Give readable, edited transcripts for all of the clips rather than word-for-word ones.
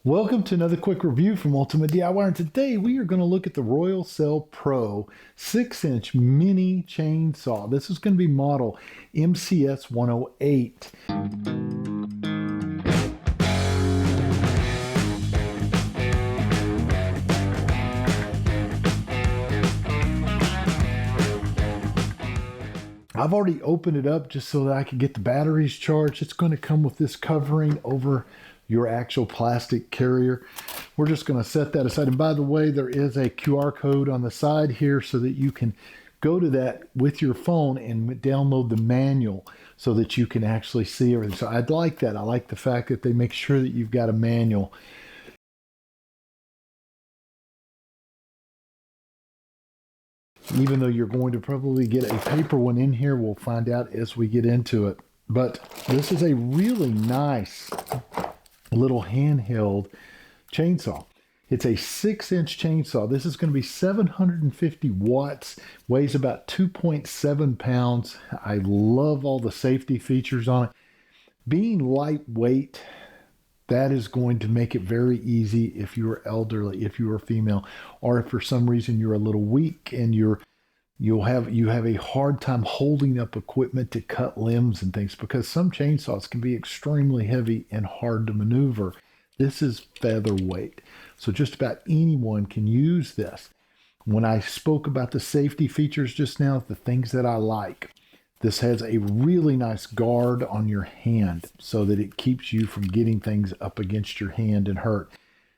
Welcome to another quick review from Ultimate DIY, and today we are going to look at the Royal Cell Pro 6-inch mini chainsaw. This is going to be model MCS 108. I've already opened it up just so that I can get the batteries charged. It's going to come with this covering over your actual plastic carrier. We're just going to set that aside. And by the way, there is a QR code on the side here so that you can go to that with your phone and download the manual so that you can actually see everything. So I'd like that. I like the fact that they make sure that you've got a manual. Even though you're going to probably get a paper one in here, we'll find out as we get into it. But this is a really nice little handheld chainsaw. It's a 6-inch chainsaw. This is going to be 750 watts, weighs about 2.7 pounds. I love all the safety features on it. Being lightweight, that is going to make it very easy if you're elderly, if you're female, or if for some reason you're a little weak and you have a hard time holding up equipment to cut limbs and things, because some chainsaws can be extremely heavy and hard to maneuver. This is featherweight, so just about anyone can use this. When I spoke about the safety features just now, the things that I like, this has a really nice guard on your hand so that it keeps you from getting things up against your hand and hurt.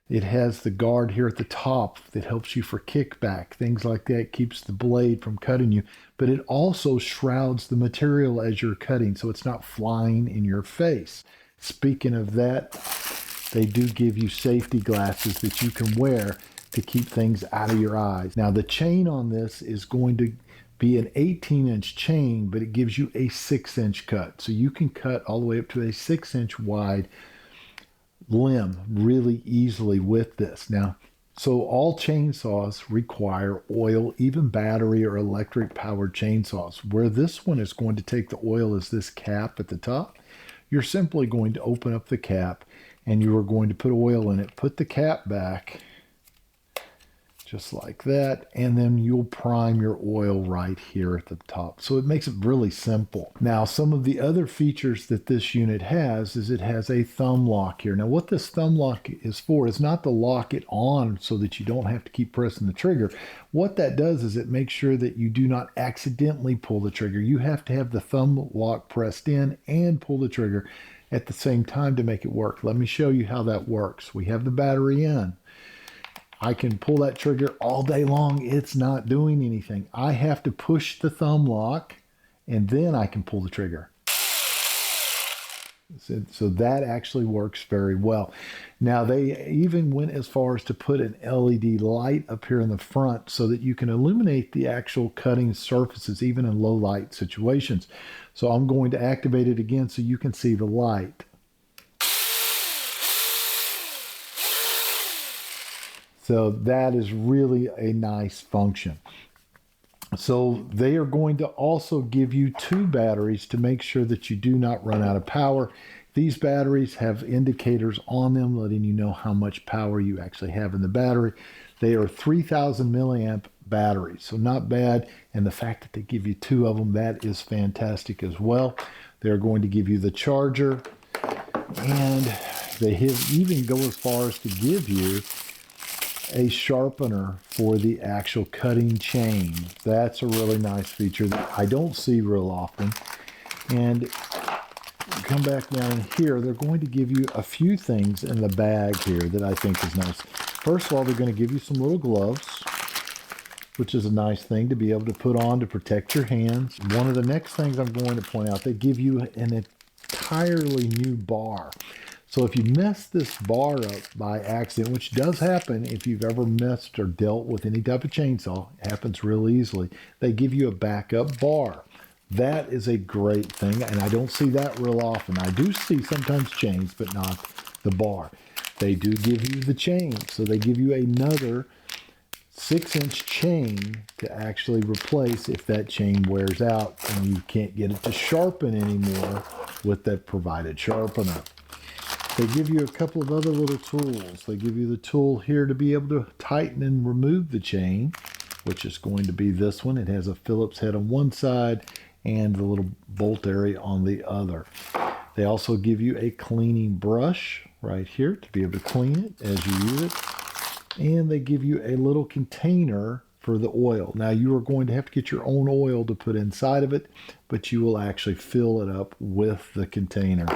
It has the guard here at the top that helps you for kickback, things like that, keeps the blade from cutting you. But it also shrouds the material as you're cutting, so it's not flying in your face. Speaking of that, they do give you safety glasses that you can wear to keep things out of your eyes. Now, the chain on this is going to be an 18-inch chain, but it gives you a 6-inch cut. So you can cut all the way up to a 6-inch wide limb really easily with this. Now, so all chainsaws require oil, even battery or electric powered chainsaws. Where this one is going to take the oil is this cap at the top. You're simply going to open up the cap and you are going to put oil in it, put the cap back just like that, and then you'll prime your oil right here at the top. So it makes it really simple. Now, some of the other features that this unit has is it has a thumb lock here. Now, what this thumb lock is for is not to lock it on so that you don't have to keep pressing the trigger. What that does is it makes sure that you do not accidentally pull the trigger. You have to have the thumb lock pressed in and pull the trigger at the same time to make it work. Let me show you how that works. We have the battery in. I can pull that trigger all day long. It's not doing anything. I have to push the thumb lock and then I can pull the trigger. So that actually works very well. Now, they even went as far as to put an LED light up here in the front so that you can illuminate the actual cutting surfaces even in low light situations. So I'm going to activate it again so you can see the light. So that is really a nice function. So they are going to also give you 2 batteries to make sure that you do not run out of power. These batteries have indicators on them letting you know how much power you actually have in the battery. They are 3,000 milliamp batteries, so not bad. And the fact that they give you 2 of them, that is fantastic as well. They're going to give you the charger, and they even go as far as to give you a sharpener for the actual cutting chain. That's a really nice feature that I don't see real often. And come back down in here, they're going to give you a few things in the bag here that I think is nice. First of all, they're going to give you some little gloves, which is a nice thing to be able to put on to protect your hands. One of the next things I'm going to point out, they give you an entirely new bar. So if you mess this bar up by accident, which does happen if you've ever messed or dealt with any type of chainsaw, it happens real easily, they give you a backup bar. That is a great thing, and I don't see that real often. I do see sometimes chains, but not the bar. They do give you the chain, so they give you another 6-inch chain to actually replace if that chain wears out and you can't get it to sharpen anymore with that provided sharpener. They give you a couple of other little tools. They give you the tool here to be able to tighten and remove the chain, which is going to be this one. It has a Phillips head on one side and the little bolt area on the other. They also give you a cleaning brush right here to be able to clean it as you use it. And they give you a little container for the oil. Now you are going to have to get your own oil to put inside of it, but you will actually fill it up with the container.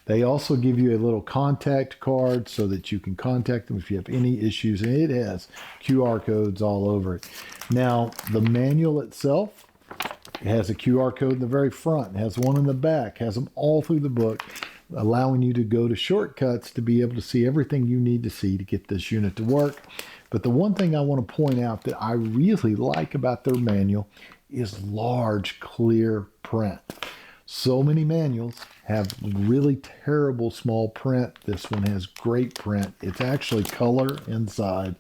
They also give you a little contact card so that you can contact them if you have any issues, and it has QR codes all over it. Now, the manual itself, it has a QR code in the very front, it has one in the back, has them all through the book, allowing you to go to shortcuts to be able to see everything you need to see to get this unit to work. But the one thing I want to point out that I really like about their manual is large, clear print. So many manuals have really terrible small print. This one has great print. It's actually color inside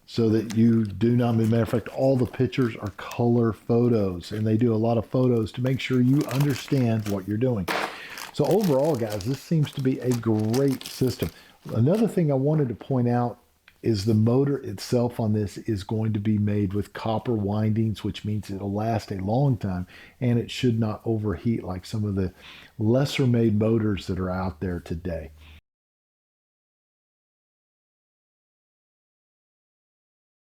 so that you do not, as a matter of fact, all the pictures are color photos, and they do a lot of photos to make sure you understand what you're doing. So overall, guys, this seems to be a great system. Another thing I wanted to point out is the motor itself on this is going to be made with copper windings, which means it'll last a long time, and it should not overheat like some of the lesser made motors that are out there today.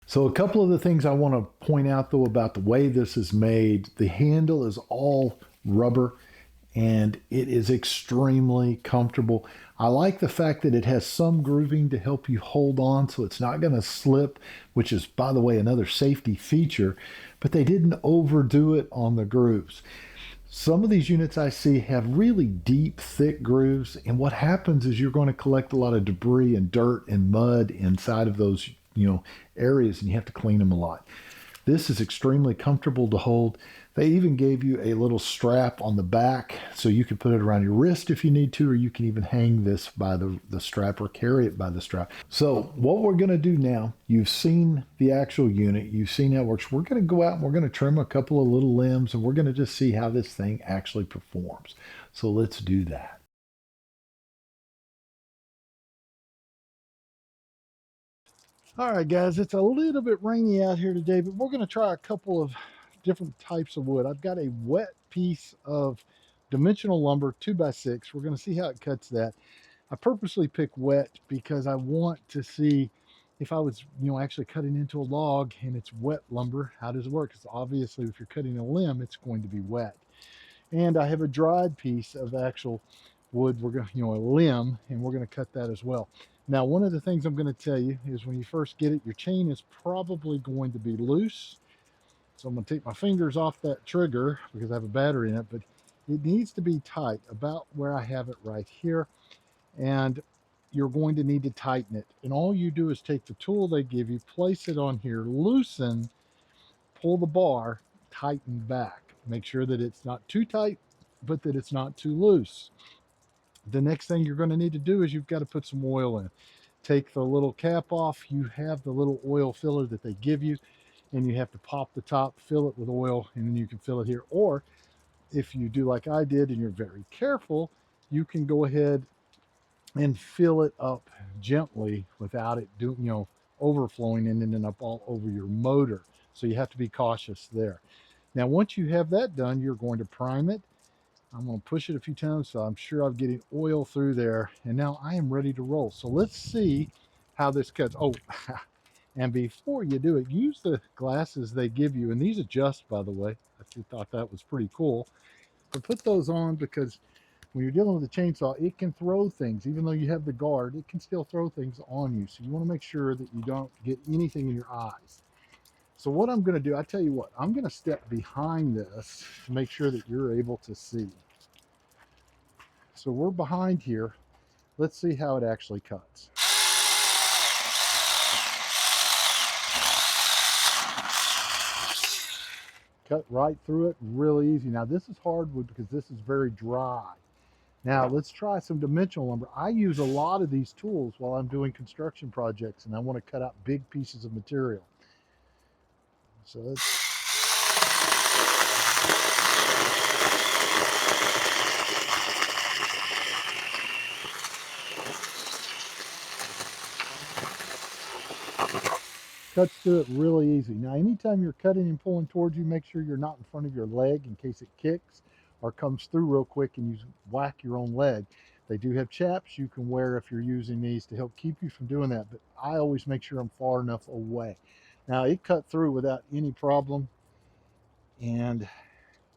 So a couple of the things I want to point out though about the way this is made, the handle is all rubber and it is extremely comfortable. I like the fact that it has some grooving to help you hold on so it's not going to slip, which is, by the way, another safety feature, but they didn't overdo it on the grooves. Some of these units I see have really deep, thick grooves, and what happens is you're going to collect a lot of debris and dirt and mud inside of those, areas, and you have to clean them a lot. This is extremely comfortable to hold. They even gave you a little strap on the back so you can put it around your wrist if you need to, or you can even hang this by the strap or carry it by the strap. So what we're going to do now, you've seen the actual unit, you've seen how it works. We're going to go out and we're going to trim a couple of little limbs and we're going to just see how this thing actually performs. So let's do that. All right, guys, it's a little bit rainy out here today, but we're going to try a couple of different types of wood. I've got a wet piece of dimensional lumber, 2x6. We're going to see how it cuts that. I purposely pick wet because I want to see if I was, actually cutting into a log and it's wet lumber, how does it work? Because obviously if you're cutting a limb, it's going to be wet. And I have a dried piece of actual wood. We're going to, a limb, and we're going to cut that as well. Now, one of the things I'm going to tell you is when you first get it, your chain is probably going to be loose. So I'm going to take my fingers off that trigger because I have a battery in it, but it needs to be tight about where I have it right here. And you're going to need to tighten it. And all you do is take the tool they give you, place it on here, loosen, pull the bar, tighten back. Make sure that it's not too tight, but that it's not too loose. The next thing you're going to need to do is you've got to put some oil in. Take the little cap off. You have the little oil filler that they give you, and you have to pop the top, fill it with oil, and then you can fill it here. Or if you do like I did and you're very careful, you can go ahead and fill it up gently without it overflowing and ending up all over your motor. So you have to be cautious there. Now, once you have that done, you're going to prime it. I'm going to push it a few times so I'm sure I'm getting oil through there. And now I am ready to roll. So let's see how this cuts. Oh, and before you do it, use the glasses they give you. And these adjust, by the way. I thought that was pretty cool. But put those on because when you're dealing with a chainsaw, it can throw things. Even though you have the guard, it can still throw things on you. So you want to make sure that you don't get anything in your eyes. So what I'm going to do, I tell you what, I'm going to step behind this to make sure that you're able to see. So we're behind here. Let's see how it actually cuts. Cut right through it, really easy. Now this is hardwood because this is very dry. Now let's try some dimensional lumber. I use a lot of these tools while I'm doing construction projects and I want to cut out big pieces of material. So let's cuts through it really easy. Now, anytime you're cutting and pulling towards you, make sure you're not in front of your leg in case it kicks or comes through real quick and you whack your own leg. They do have chaps you can wear if you're using these to help keep you from doing that, but I always make sure I'm far enough away. Now, it cut through without any problem, and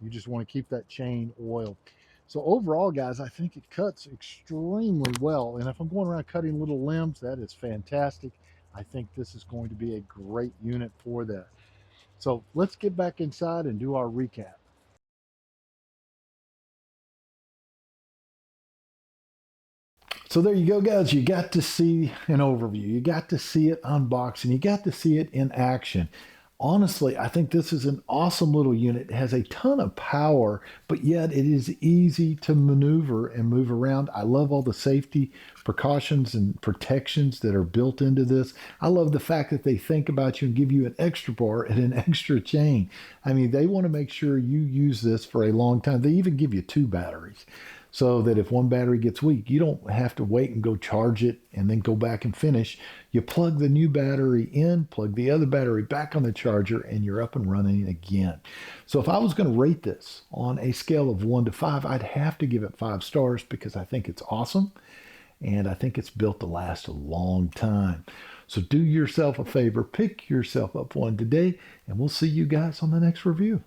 you just want to keep that chain oiled. So overall, guys, I think it cuts extremely well. And if I'm going around cutting little limbs, that is fantastic. I think this is going to be a great unit for that. So let's get back inside and do our recap. So there you go, guys. You got to see an overview. You got to see it unboxed, and you got to see it in action. Honestly, I think this is an awesome little unit. It has a ton of power, but yet it is easy to maneuver and move around. I love all the safety precautions and protections that are built into this. I love the fact that they think about you and give you an extra bar and an extra chain. I mean, they want to make sure you use this for a long time. They even give you two batteries so that if one battery gets weak, you don't have to wait and go charge it and then go back and finish. You plug the new battery in, plug the other battery back on the charger, and you're up and running again. So if I was going to rate this on a scale of 1 to 5, I'd have to give it 5 stars because I think it's awesome and I think it's built to last a long time. So do yourself a favor, pick yourself up one today, and we'll see you guys on the next review.